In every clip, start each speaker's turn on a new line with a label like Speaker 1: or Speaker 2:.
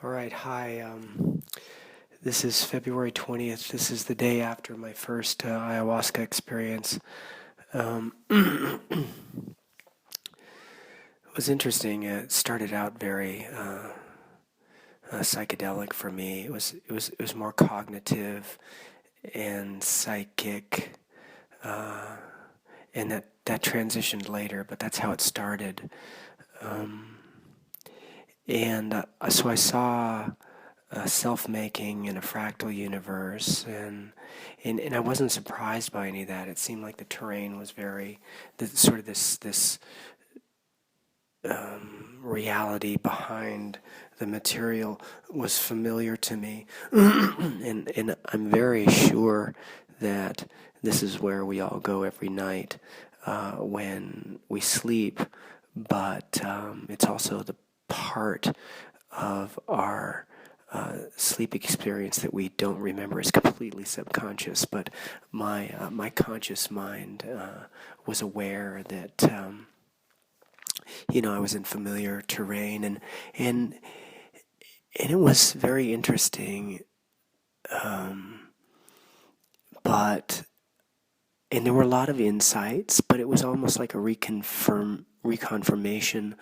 Speaker 1: All right, hi. This is February 20th. This is the day after my first ayahuasca experience. It was interesting. It started out very psychedelic for me. It was more cognitive and psychic, uh, and that transitioned later. But that's how it started. Um, and so I saw self-making in a fractal universe, and I wasn't surprised by any of that. It seemed like the terrain was very sort of this reality behind the material was familiar to me, and I'm very sure that this is where we all go every night when we sleep, but it's also the part of our sleep experience that we don't remember is completely subconscious. But my conscious mind was aware that I was in familiar terrain, and and it was very interesting. Um, but and there were a lot of insights, but it was almost like a reconfirmation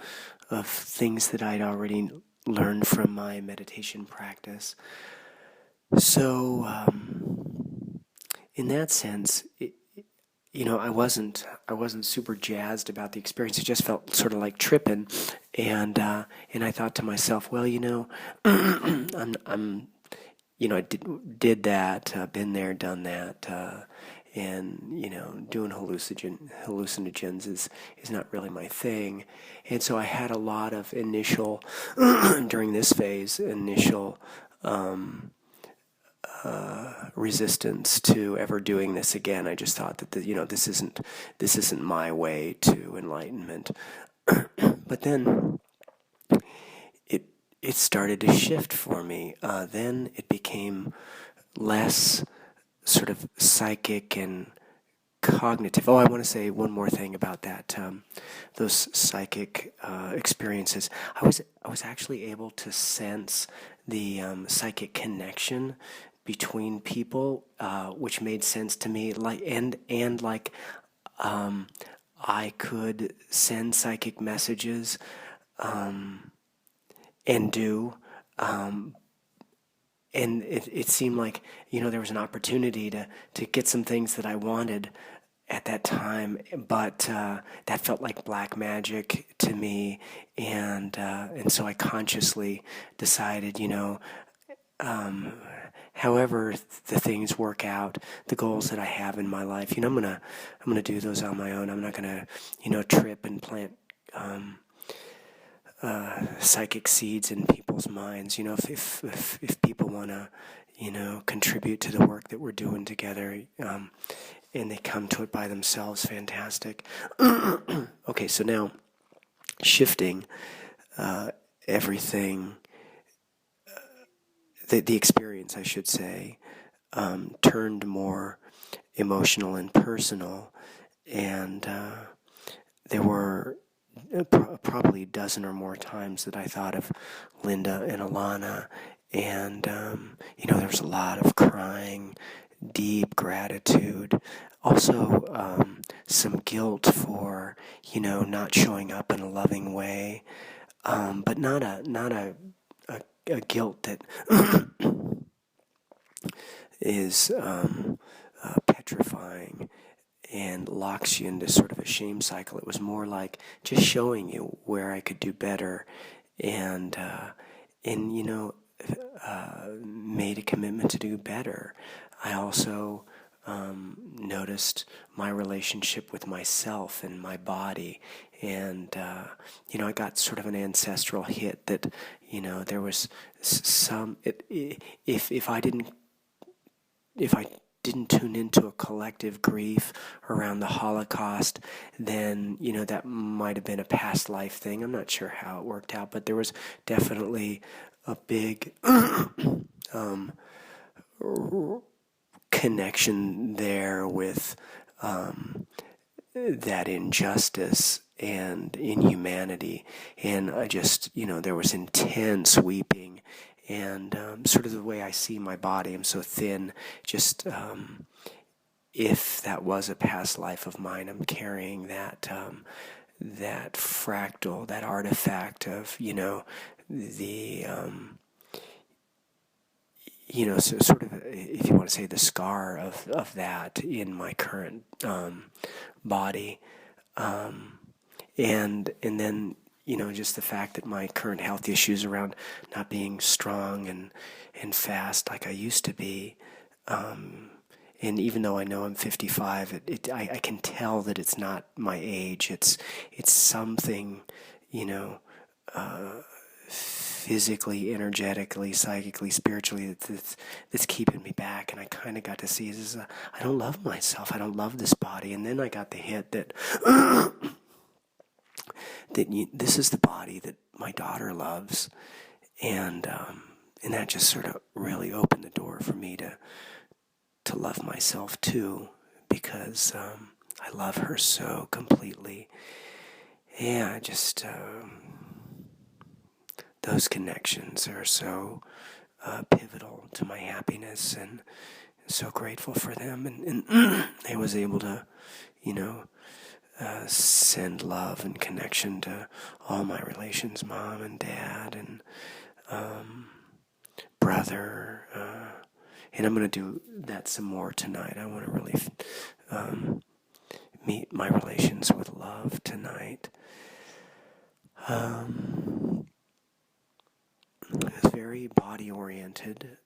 Speaker 1: of things that I'd already learned from my meditation practice. So, in that sense, I wasn't super jazzed about the experience. It just felt sort of like tripping, and I thought to myself, well, I'm I did that, been there, done that, and doing hallucinogens is not really my thing, and so I had a lot of initial during this phase initial. Um, Resistance to ever doing this again. I just thought that this isn't my way to enlightenment. But then it it started to shift for me. Then it became less sort of psychic and cognitive. Oh, I want to say one more thing about that. Those psychic experiences. I was actually able to sense the psychic connection between people, which made sense to me. Like um, I could send psychic messages and do. Um, and it seemed like there was an opportunity to get some things that I wanted at that time, but that felt like black magic to me, and so I consciously decided, um, however the things work out, the goals that I have in my life, I'm gonna do those on my own. I'm not gonna trip and plant um, psychic seeds in people's minds. If people want to, contribute to the work that we're doing together, and they come to it by themselves, fantastic. Okay, so now shifting everything, the experience, I should say, turned more emotional and personal, and there were probably a dozen or more times that I thought of Linda and Alana, and there was a lot of crying, deep gratitude, also some guilt for not showing up in a loving way, but not a guilt that is petrifying and locks you into sort of a shame cycle. It was more like just showing you where I could do better, and made a commitment to do better. I also noticed my relationship with myself and my body, and I got sort of an ancestral hit that there was some. If I didn't tune into a collective grief around the Holocaust, then that might have been a past life thing. I'm not sure how it worked out, but there was definitely a big um, connection there with that injustice, and inhumanity. And I just, there was intense weeping, and sort of the way I see my body, I'm so thin, just if that was a past life of mine, I'm carrying that fractal, that artifact of, the, so sort of, if you want to say, the scar of that in my current body. And then, just the fact that my current health issues around not being strong and fast like I used to be, and even though I know I'm 55, I can tell that it's not my age. It's something, physically, energetically, psychically, spiritually that's keeping me back. And I kind of got to see this. I don't love myself. I don't love this body. And then I got the hint that this is the body that my daughter loves, and that just sort of really opened the door for me to love myself too, because I love her so completely. Yeah, just those connections are so pivotal to my happiness, and so grateful for them. And I was able to, send love and connection to all my relations, mom and dad and brother. And I'm going to do that some more tonight. I want to really meet my relations with love tonight. It's very body-oriented.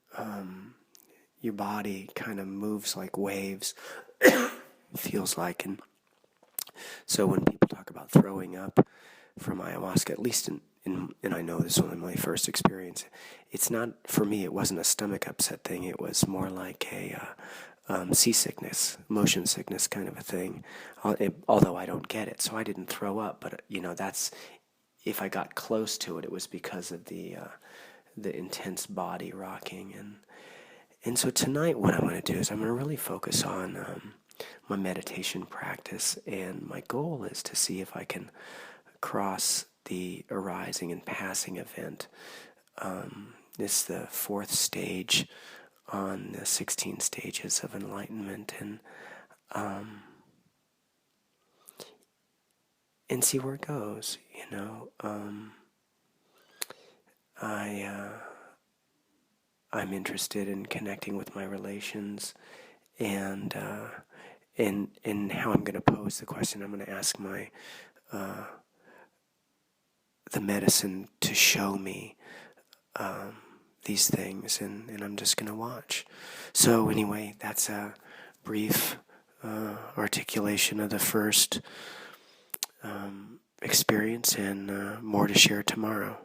Speaker 1: Your body kind of moves like waves, feels like. And so when people talk about throwing up from ayahuasca, at least and I know this was my first experience, it's not, for me, it wasn't a stomach upset thing. It was more like a seasickness, motion sickness kind of a thing, although I don't get it, so I didn't throw up. But, that's, if I got close to it, it was because of the intense body rocking. And so tonight what I'm going to do is I'm going to really focus on my meditation practice, and my goal is to see if I can cross the arising and passing event. This is the 4th stage on the 16 stages of enlightenment, and see where it goes. I'm interested in connecting with my relations, and how I'm going to pose the question. I'm going to ask the medicine to show me these things, and I'm just going to watch. So anyway, that's a brief articulation of the first experience, and more to share tomorrow.